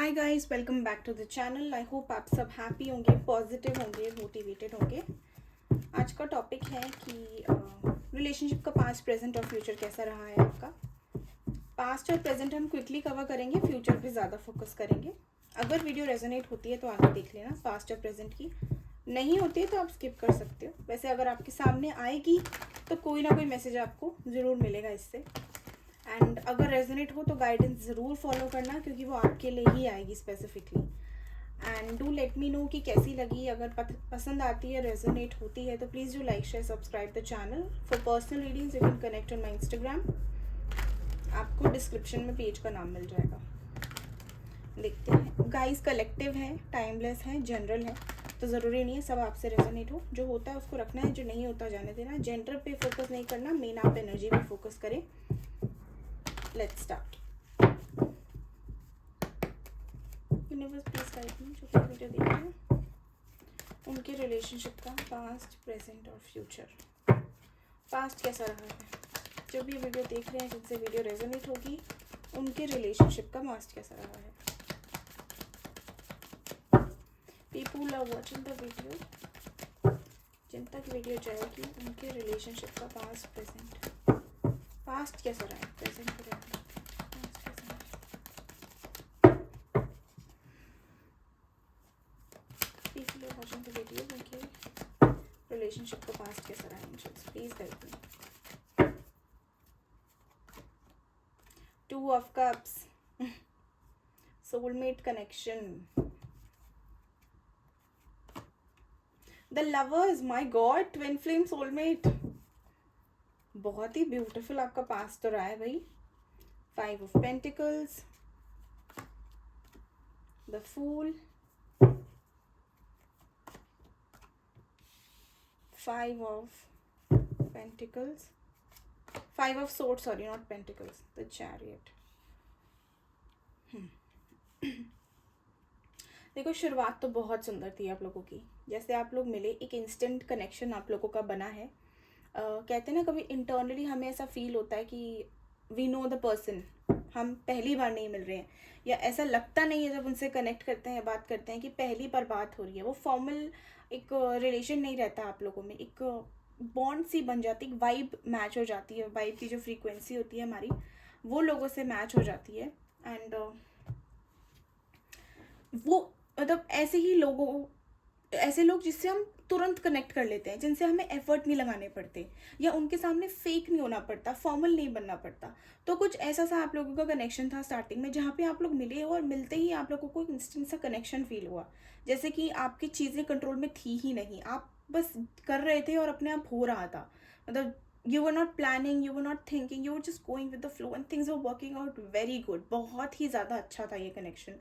Hi guys, welcome back to the channel. I hope आप सब happy होंगे, positive होंगे, मोटिवेटेड होंगे। आज का टॉपिक है कि रिलेशनशिप का पास्ट, प्रेजेंट और फ्यूचर कैसा रहा है आपका। पास्ट और प्रेजेंट हम क्विकली कवर करेंगे, फ्यूचर पे ज़्यादा फोकस करेंगे। अगर वीडियो रेजोनेट होती है तो आगे देख लेना पास्ट और प्रेजेंट की, नहीं होती है तो आप स्किप कर सकते हो। वैसे अगर आपके सामने आएगी तो कोई ना कोई मैसेज आपको ज़रूर मिलेगा इससे। एंड अगर रेजोनेट हो तो गाइडेंस ज़रूर फॉलो करना, क्योंकि वो आपके लिए ही आएगी specifically. And do let me know कि कैसी लगी। अगर पसंद आती है, रेजोनेट होती है तो please do like, share, subscribe the channel. For personal readings you can connect on my Instagram. आपको डिस्क्रिप्शन में पेज का नाम मिल जाएगा। देखते हैं। गाइस कलेक्टिव है, टाइमलेस है, जनरल है, तो ज़रूरी नहीं है सब आपसे रेजोनेट हो। जो होता है उसको रखना है, जो नहीं होता जाने देना। जेंडर पे फोकस नहीं करना, मेन आप एनर्जी पे फोकस करें। Let's start. Universe please guide मी, जो भी वीडियो देख रहे हैं, उनके रिलेशनशिप का पास्ट, प्रेजेंट और फ्यूचर। पास्ट कैसा रहा है, जो भी वीडियो देख रहे हैं, जिनसे वीडियो रेजोनेट होगी, उनके रिलेशनशिप का पास्ट कैसा रहा है। People are watching the video, जिन तक वीडियो जाएगी उनके रिलेशनशिप का पास्ट, प्रेजेंट। पास्ट कैसा रहा है, प्रेजेंट कैसा रहा है। People are watching the video, उनके रिलेशनशिप का पास्ट कैसा रहा है। Angels please guide me. Two of cups, soulmate connection, the lovers, my god, twin flame, soulmate. बहुत ही ब्यूटीफुल आपका पास्ट तो रहा है भाई। Five of pentacles, the fool, five of pentacles, five of sword, sorry not pentacles, the chariot. देखो, शुरुआत तो बहुत सुंदर थी आप लोगों की। जैसे आप लोग मिले, एक इंस्टेंट कनेक्शन आप लोगों का बना है। कहते हैं ना, कभी इंटरनली हमें ऐसा फील होता है कि वी नो द पर्सन, हम पहली बार नहीं मिल रहे हैं, या ऐसा लगता नहीं है जब उनसे कनेक्ट करते हैं या बात करते हैं कि पहली बार बात हो रही है। वो फॉर्मल एक रिलेशन नहीं रहता आप लोगों में, एक बॉन्ड सी बन जाती है, वाइब मैच हो जाती है। वाइब की जो फ्रीक्वेंसी होती है हमारी, वो लोगों से मैच हो जाती है। एंड वो मतलब ऐसे लोग जिससे हम तुरंत कनेक्ट कर लेते हैं, जिनसे हमें एफर्ट नहीं लगाने पड़ते, या उनके सामने फेक नहीं होना पड़ता, फॉर्मल नहीं बनना पड़ता। तो कुछ ऐसा सा आप लोगों का कनेक्शन था स्टार्टिंग में, जहाँ पे आप लोग मिले हो और मिलते ही आप लोगों को इंस्टेंट सा कनेक्शन फील हुआ। जैसे कि आपकी चीज़ें कंट्रोल में थी ही नहीं, आप बस कर रहे थे और अपने आप हो रहा था। मतलब you were not planning, you were not thinking, you were just going with the flow and things were working out very good. बहुत ही ज़्यादा अच्छा था ये कनेक्शन।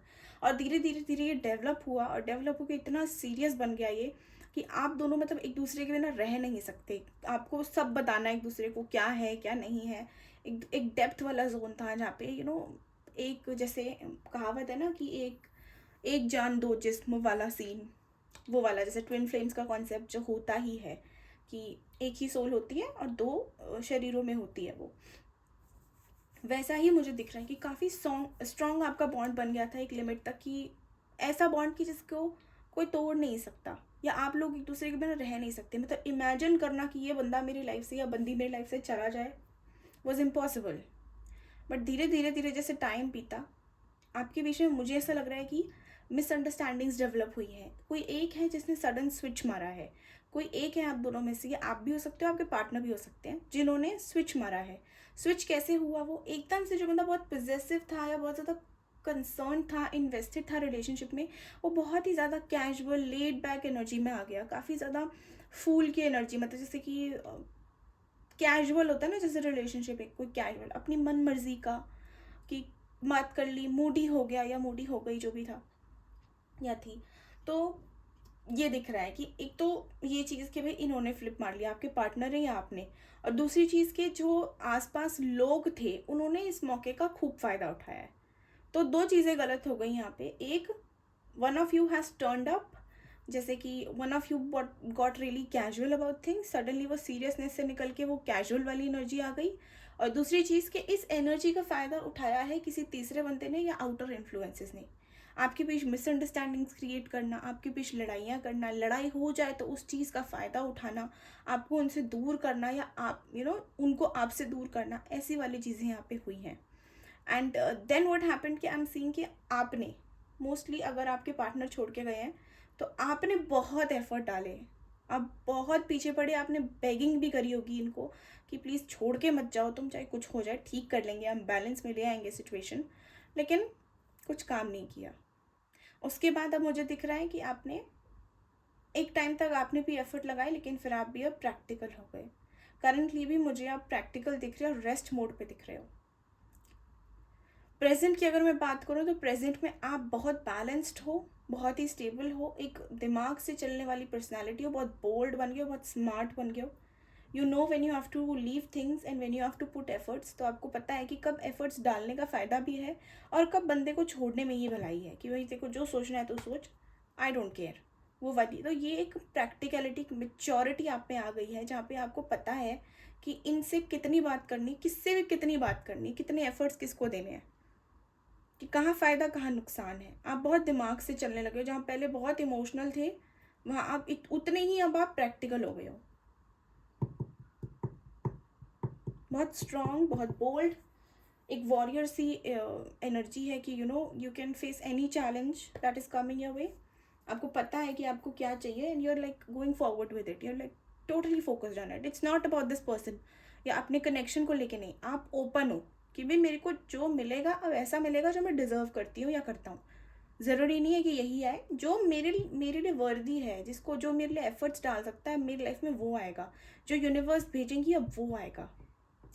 और धीरे धीरे धीरे ये डेवलप हुआ, और डेवलप होकर इतना सीरियस बन गया ये कि आप दोनों मतलब एक दूसरे के बिना रह नहीं सकते। आपको सब बताना एक दूसरे को, क्या है क्या नहीं है। एक डेप्थ वाला जोन था जहाँ पे एक जैसे कहावत है ना कि एक जान दो जिस्म वाला सीन, वो वाला। जैसे ट्विन फ्लेम्स का कॉन्सेप्ट जो होता ही है कि एक ही सोल होती है और दो शरीरों में होती है, वो वैसा ही मुझे दिख रहा है कि काफ़ी स्ट्रॉन्ग आपका बॉन्ड बन गया था एक लिमिट तक, कि ऐसा बॉन्ड कि जिसको कोई तोड़ नहीं सकता, या आप लोग एक दूसरे के बिना रह नहीं सकते। मतलब इमेजिन करना कि ये बंदा मेरी लाइफ से या बंदी मेरी लाइफ से चला जाए वॉज इम्पॉसिबल। बट धीरे धीरे धीरे जैसे टाइम बीता, आपके बीच में मुझे ऐसा लग रहा है कि मिसअंडरस्टैंडिंग्स डेवलप हुई है। कोई एक है जिसने सडन स्विच मारा है, कोई एक है आप दोनों में से, या आप भी हो सकते हो, आपके पार्टनर भी हो सकते हैं, जिन्होंने स्विच मारा है। स्विच कैसे हुआ, वो एकदम से जो बंदा बहुत पॉजेसिव था या बहुत ज़्यादा कंसर्न था, इन्वेस्टेड था रिलेशनशिप में, वो बहुत ही ज़्यादा कैजुअल, लेड बैक एनर्जी में आ गया। काफ़ी ज़्यादा फूल की एनर्जी, मतलब जैसे कि कैजुअल होता है ना, जैसे रिलेशनशिप एक कोई कैजुअल अपनी मन मर्जी का, कि बात कर ली, मूडी हो गया या मूडी हो गई, जो भी था या थी। तो ये दिख रहा है कि एक तो ये चीज़ कि भाई इन्होंने फ्लिप मार लिया, आपके पार्टनर है या आपने, और दूसरी चीज़ के जो आसपास लोग थे उन्होंने इस मौके का खूब फ़ायदा उठाया है। तो दो चीज़ें गलत हो गई यहाँ पे। एक, one of you has turned up, जैसे कि one of you got really casual about things, suddenly वो सीरियसनेस से निकल के वो कैजुअल वाली एनर्जी आ गई। और दूसरी चीज़ कि इस एनर्जी का फ़ायदा उठाया है किसी तीसरे बंदे ने या आउटर इन्फ्लुएंसेस ने। आपके बीच मिसअंडरस्टैंडिंग्स क्रिएट करना, आपके बीच लड़ाइयाँ करना, लड़ाई हो जाए तो उस चीज़ का फ़ायदा उठाना, आपको उनसे दूर करना या आप उनको आपसे दूर करना, ऐसी वाली चीज़ें यहाँ पे हुई हैं। एंड देन व्हाट हैपेंड कि आई एम सीइंग कि आपने मोस्टली, अगर आपके पार्टनर छोड़ के गए हैं तो आपने बहुत एफर्ट डाले, आप बहुत पीछे पड़े, आपने बेगिंग भी करी होगी इनको कि प्लीज़ छोड़ के मत जाओ तुम, चाहे कुछ हो जाए ठीक कर लेंगे, हम बैलेंस में ले आएंगे सिचुएशन, लेकिन कुछ काम नहीं किया। उसके बाद अब मुझे दिख रहा है कि आपने एक टाइम तक आपने भी एफर्ट लगाए, लेकिन फिर आप भी अब प्रैक्टिकल हो गए। करंटली भी मुझे आप प्रैक्टिकल दिख रहे हो और रेस्ट मोड पे दिख रहे हो। प्रेजेंट की अगर मैं बात करूँ तो प्रेजेंट में आप बहुत बैलेंस्ड हो, बहुत ही स्टेबल हो, एक दिमाग से चलने वाली पर्सनालिटी हो, बहुत बोल्ड बन गए हो, बहुत स्मार्ट बन गए हो। You know when you have to leave things and when you have to put efforts. तो आपको पता है कि कब एफर्ट्स डालने का फ़ायदा भी है और कब बंदे को छोड़ने में ही भलाई है, कि भाई देखो जो सोचना है तो सोच, आई डोंट केयर, वो वाली। तो ये एक प्रैक्टिकलिटी, मेच्योरिटी आप में आ गई है, जहाँ पे आपको पता है कि इनसे कितनी बात करनी, किससे भी कितनी बात करनी, कितने एफर्ट्स किसको देने हैं, कि कहाँ फ़ायदा कहाँ नुकसान है। आप बहुत दिमाग से चलने लगे हो, जहाँ पहले बहुत इमोशनल थे वहाँ आप उतने ही अब आप प्रैक्टिकल हो गए हो, बहुत स्ट्रॉन्ग, बहुत बोल्ड, एक वॉरियर सी एनर्जी है कि you can face any challenge that is coming your way. आपको पता है कि आपको क्या चाहिए and you are like going forward with it, you are like totally focused on it. It's not about this person या अपने कनेक्शन को लेके नहीं, आप ओपन हो कि भाई मेरे को जो मिलेगा अब ऐसा मिलेगा जो मैं डिज़र्व करती हूँ या करता हूँ। ज़रूरी नहीं है कि यही आए, जो मेरे लिए वर्दी है, जिसको जो मेरे लिए एफर्ट्स डाल सकता है मेरी लाइफ में, वो आएगा। जो यूनिवर्स भेजेंगी अब वो आएगा,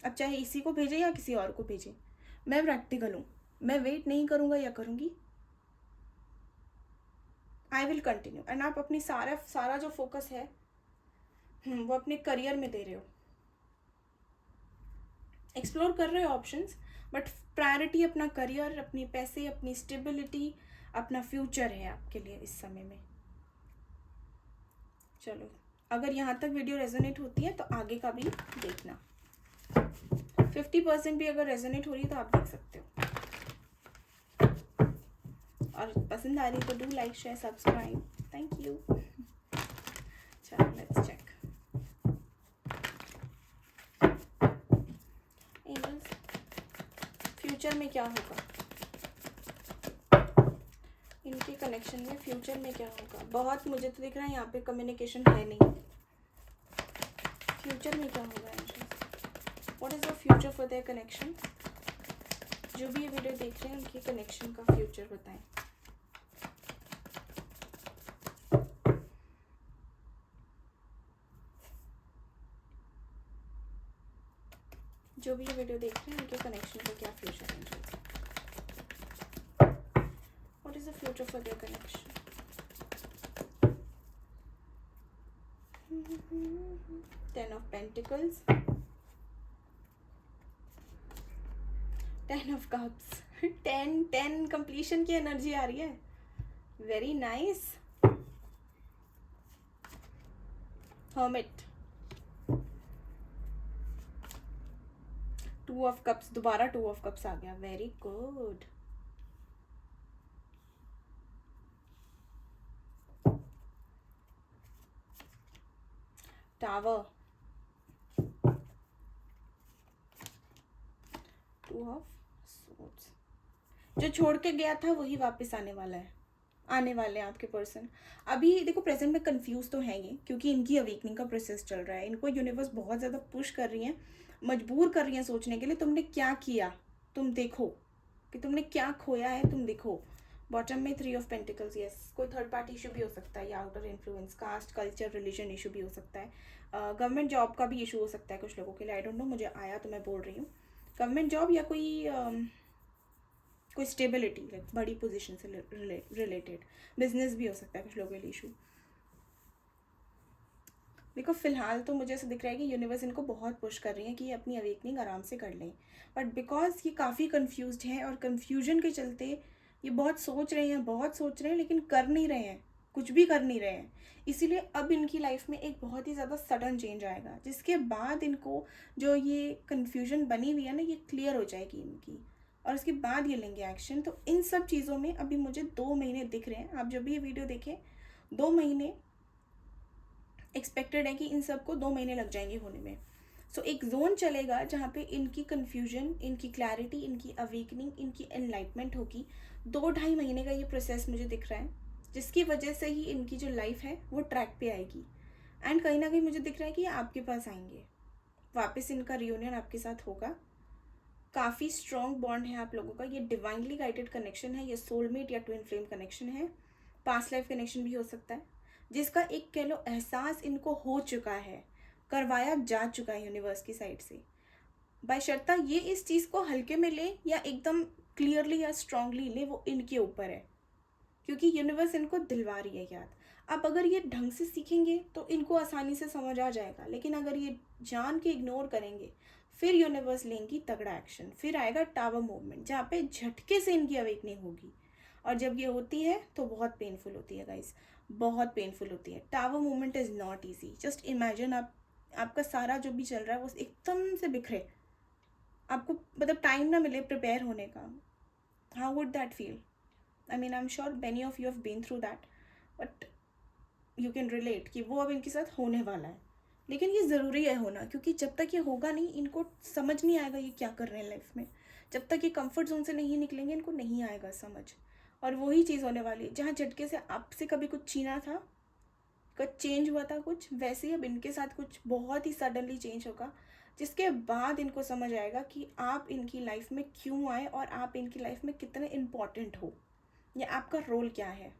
अब चाहे इसी को भेजे या किसी और को भेजे। मैं प्रैक्टिकल हूँ, मैं वेट नहीं करूँगा या करूँगी, आई विल कंटिन्यू। एंड आप अपनी सारा जो फोकस है वो अपने करियर में दे रहे हो, एक्सप्लोर कर रहे हो ऑप्शंस, बट प्रायोरिटी अपना करियर, अपने पैसे, अपनी स्टेबिलिटी, अपना फ्यूचर है आपके लिए इस समय में। चलो, अगर यहाँ तक वीडियो रेजोनेट होती है तो आगे का भी देखना। 50% भी अगर रेजोनेट हो रही है तो आप देख सकते हो, और पसंद आ रही तो do like share subscribe. Thank you. चलो लेट्स चेक। एंजल्स, फ्यूचर में क्या होगा इनके कनेक्शन में, फ्यूचर में क्या होगा? बहुत मुझे तो दिख रहा है यहाँ पे कम्युनिकेशन है नहीं। फ्यूचर में क्या होगा angels? What is the future for their connection? जो भी ये वीडियो देख रहे हैं उनके कनेक्शन का फ्यूचर बताएं। जो भी ये वीडियो देख रहे हैं उनके कनेक्शन का क्या फ्यूचर है angels? What is the future for their connection? Ten of Pentacles, Ten of Cups, 10 completion की एनर्जी आ रही है। Very nice. Hermit, 2 of cups, दोबारा 2 ऑफ कप्स आ गया। Very good. Tower, 2 of swords. जो छोड़ के गया था वही वापस आने वाला है, आने वाले हैं आपके पर्सन। अभी देखो प्रेजेंट में कंफ्यूज तो हैं ये, क्योंकि इनकी अवेकनिंग का प्रोसेस चल रहा है। इनको यूनिवर्स बहुत ज़्यादा पुश कर रही है, मजबूर कर रही है सोचने के लिए, तुमने क्या किया, तुम देखो कि तुमने क्या खोया है, तुम देखो। बॉटम में 3 ऑफ पेंटिकल्स। यस, कोई थर्ड पार्टी इशू भी हो सकता है, या outer influence, caste, culture, religion issue भी हो सकता है। गवर्नमेंट जॉब का भी इशू हो सकता है कुछ लोगों के लिए, आई डोंट नो, मुझे आया तो मैं बोल रही हूँ। गवर्नमेंट जॉब या कोई स्टेबिलिटी, लाइक बड़ी पोजीशन से रिलेटेड, बिजनेस भी हो सकता है कुछ लोगों के लिए इशू। देखो फिलहाल तो मुझे ऐसा दिख रहा है कि यूनिवर्स इनको बहुत पुश कर रही है कि ये अपनी अवेकनिंग आराम से कर लें, बट बिकॉज ये काफ़ी कंफ्यूज्ड हैं और कंफ्यूजन के चलते ये बहुत सोच रहे हैं, लेकिन कर नहीं रहे हैं, कुछ भी कर नहीं रहे हैं। इसीलिए अब इनकी लाइफ में एक बहुत ही ज़्यादा सडन चेंज आएगा, जिसके बाद इनको जो ये कन्फ्यूजन बनी हुई है ना, ये क्लियर हो जाएगी इनकी। और उसके बाद ये लेंगे एक्शन। तो इन सब चीज़ों में अभी मुझे 2 महीने दिख रहे हैं। आप जब भी ये वीडियो देखें, 2 महीने एक्सपेक्टेड है कि इन सबको 2 महीने लग जाएंगे होने में। सो एक जोन चलेगा जहाँ पे इनकी कन्फ्यूजन, इनकी क्लैरिटी, इनकी अवेकनिंग, इनकी एनलाइटमेंट होगी। 2-2.5 महीने का ये प्रोसेस मुझे दिख रहा है, जिसकी वजह से ही इनकी जो लाइफ है वो ट्रैक पे आएगी। एंड कहीं ना कहीं मुझे दिख रहा है कि ये आपके पास आएंगे, वापस इनका रियूनियन आपके साथ होगा। काफ़ी स्ट्रॉन्ग बॉन्ड है आप लोगों का, ये डिवाइनली गाइडेड कनेक्शन है, ये सोलमेट या ट्विन फ्लेम कनेक्शन है। पास्ट लाइफ कनेक्शन भी हो सकता है, जिसका एक कह लो एहसास इनको हो चुका है, करवाया जा चुका है यूनिवर्स की साइड से। बाय शर्ता ये इस चीज़ को हल्के में ले या एकदम क्लियरली या स्ट्रांगली ले, वो इनके ऊपर है, क्योंकि यूनिवर्स इनको दिलवा रही है याद। अब अगर ये ढंग से सीखेंगे तो इनको आसानी से समझ आ जाएगा, लेकिन अगर ये जान के इग्नोर करेंगे, फिर यूनिवर्स लेंगी तगड़ा एक्शन, फिर आएगा टावर मूवमेंट, जहाँ पे झटके से इनकी अवेकनिंग होगी। और जब ये होती है तो बहुत पेनफुल होती है गाइस, बहुत पेनफुल होती है। Tower movement is not easy. Just imagine आपका सारा जो भी चल रहा है वो एकदम से बिखरे, आपको मतलब टाइम ना मिले प्रिपेयर होने का। How would that feel? I mean I am sure many of you have been through that, but you can relate कि वो अब इनके साथ होने वाला है। लेकिन ये ज़रूरी है होना, क्योंकि जब तक ये होगा नहीं, इनको समझ नहीं आएगा ये क्या कर रहे हैं लाइफ में। जब तक ये कंफर्ट जोन से नहीं निकलेंगे, इनको नहीं आएगा समझ। और वही चीज़ होने वाली है, जहाँ झटके से आपसे कभी कुछ छीना था, कुछ चेंज हुआ था कुछ, वैसे ही अब इनके साथ कुछ बहुत ही सडनली चेंज होगा, जिसके बाद इनको समझ आएगा कि आप इनकी लाइफ में क्यों आए और आप इनकी लाइफ में कितने इम्पॉर्टेंट हो, या आपका रोल क्या है।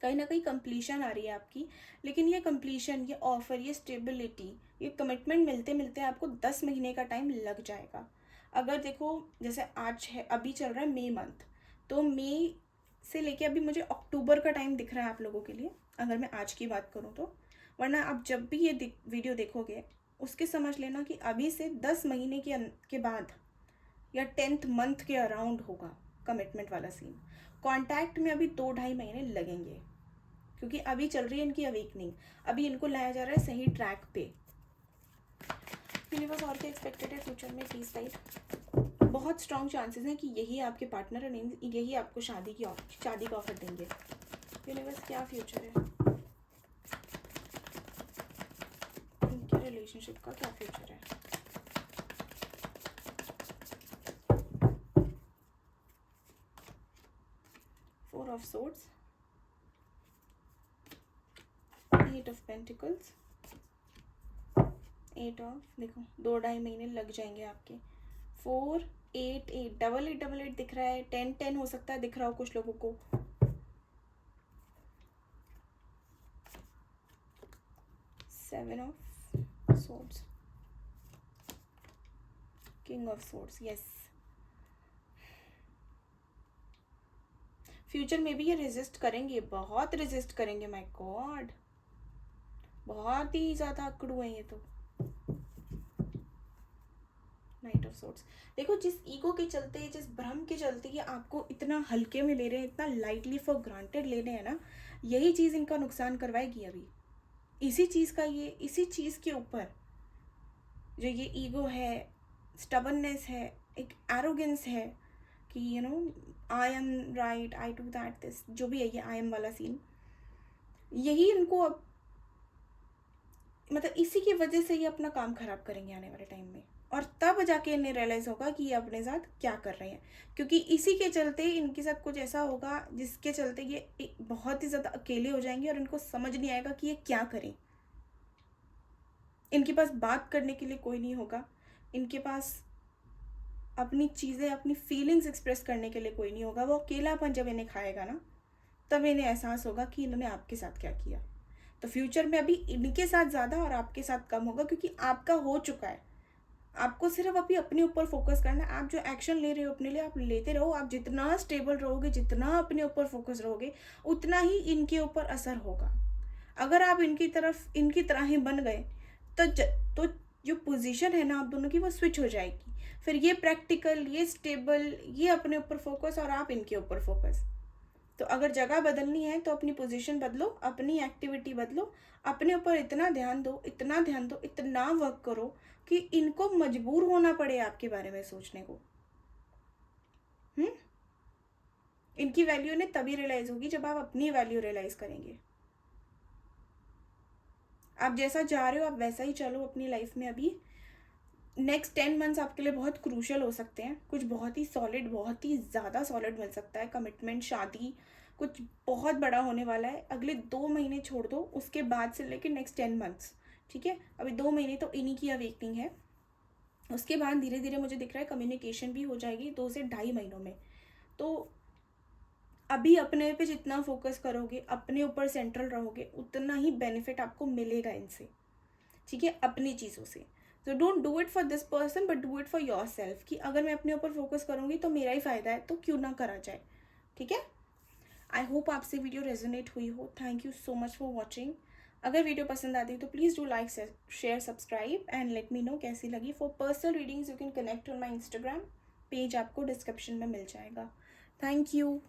कहीं ना कहीं कंप्लीशन आ रही है आपकी, लेकिन ये कंप्लीशन, ये ऑफर, ये स्टेबिलिटी, ये कमिटमेंट मिलते मिलते आपको 10 महीने का टाइम लग जाएगा। अगर देखो जैसे आज है, अभी चल रहा है मई मंथ, तो मई से लेके अभी मुझे अक्टूबर का टाइम दिख रहा है आप लोगों के लिए, अगर मैं आज की बात करूँ तो। वरना आप जब भी ये वीडियो देखोगे, उसके समझ लेना कि अभी से 10 महीने के बाद या 10th मंथ के अराउंड होगा कमिटमेंट वाला सीन। कॉन्टैक्ट में अभी 2-2.5 महीने लगेंगे, क्योंकि अभी चल रही है इनकी अवेकनिंग, अभी इनको लाया जा रहा है सही ट्रैक पे। यूनिवर्स और क्या एक्सपेक्टेड है फ्यूचर में प्लीज गाइड? बहुत स्ट्रॉन्ग चांसेस हैं कि यही आपके पार्टनर है, यही आपको शादी का ऑफर देंगे। यूनिवर्स क्या फ्यूचर है इनके रिलेशनशिप का, क्या फ्यूचर है? 4 of swords, 8 of pentacles, 8 of, देखो 2-2.5 महीने लग जाएंगे आपके। 4, 8, 8, डबल 8 दिख रहा है, 10 हो सकता है दिख रहा हो कुछ लोगों को। 7 of swords, king of swords, yes. Future में भी ये रेजिस्ट करेंगे, बहुत रेजिस्ट करेंगे, माय गॉड, बहुत ही ज़्यादा अकड़ू हैं ये तो। नाइट ऑफ सोर्ड्स, देखो जिस ईगो के चलते, जिस भ्रम के चलते ये आपको इतना हल्के में ले रहे हैं, इतना लाइटली फॉर ग्रांटेड ले रहे हैं ना, यही चीज़ इनका नुकसान करवाएगी अभी। इसी चीज़ का, ये इसी चीज़ के ऊपर जो ये ईगो है, स्टबननेस है, एक एरोगेंस है कि you know I am right, I do that, this जो भी है ये आई एम वाला सीन, यही इनको अब मतलब इसी की वजह से ये अपना काम खराब करेंगे आने वाले टाइम में। और तब जाके इन्हें रियलाइज होगा कि ये अपने साथ क्या कर रहे हैं, क्योंकि इसी के चलते इनके साथ कुछ ऐसा होगा जिसके चलते ये बहुत ही ज़्यादा अकेले हो जाएंगे और इनको समझ नहीं आएगा कि ये क्या करें। इनके पास बात करने के लिए कोई नहीं होगा, इनके पास अपनी चीज़ें, अपनी फीलिंग्स एक्सप्रेस करने के लिए कोई नहीं होगा। वो अकेलापन जब इन्हें खाएगा ना, तब इन्हें एहसास होगा कि इन्होंने आपके साथ क्या किया। तो फ्यूचर में अभी इनके साथ ज़्यादा और आपके साथ कम होगा, क्योंकि आपका हो चुका है। आपको सिर्फ अभी अपने ऊपर फोकस करना है। आप जो एक्शन ले रहे हो अपने लिए, आप लेते रहो। आप जितना स्टेबल रहोगे, जितना अपने ऊपर फोकस रहोगे, उतना ही इनके ऊपर असर होगा। अगर आप इनकी तरह ही बन गए तो जो पोजीशन है ना आप दोनों की, वो स्विच हो जाएगी। फिर ये प्रैक्टिकल, ये स्टेबल, ये अपने ऊपर फोकस और आप इनके ऊपर फोकस। तो अगर जगह बदलनी है तो अपनी पोजीशन बदलो, अपनी एक्टिविटी बदलो, अपने ऊपर इतना ध्यान दो, इतना ध्यान दो, इतना वर्क करो कि इनको मजबूर होना पड़े आपके बारे में सोचने को। हम्म? इनकी वैल्यू इन्हें तभी रियलाइज़ होगी जब आप अपनी वैल्यू रियलाइज़ करेंगे। आप जैसा जा रहे हो आप वैसा ही चलो अपनी लाइफ में। अभी नेक्स्ट 10 मंथ्स आपके लिए बहुत क्रूशल हो सकते हैं। कुछ बहुत ही सॉलिड, बहुत ही ज़्यादा सॉलिड मिल सकता है, कमिटमेंट, शादी, कुछ बहुत बड़ा होने वाला है। अगले 2 महीने छोड़ दो, उसके बाद से लेकर नेक्स्ट 10 मंथ्स, ठीक है। अभी 2 महीने तो इन्हीं की अवेकनिंग है। उसके बाद धीरे धीरे मुझे दिख रहा है कम्युनिकेशन भी हो जाएगी 2 से ढाई महीनों में। तो अभी अपने पे जितना फोकस करोगे, अपने ऊपर सेंट्रल रहोगे, उतना ही बेनिफिट आपको मिलेगा इनसे, ठीक है, अपनी चीज़ों से। So don't do it for this person but do it for your self, कि अगर मैं अपने ऊपर फोकस करूँगी तो मेरा ही फ़ायदा है, तो क्यों ना करा जाए, ठीक है। आई होप आपसे वीडियो रेजोनेट हुई हो। Thank you so much for watching. अगर वीडियो पसंद आती है तो please do like, share, subscribe and let me know कैसी लगी। For personal readings you can connect on my Instagram page, आपको डिस्क्रिप्शन में मिल जाएगा। Thank you.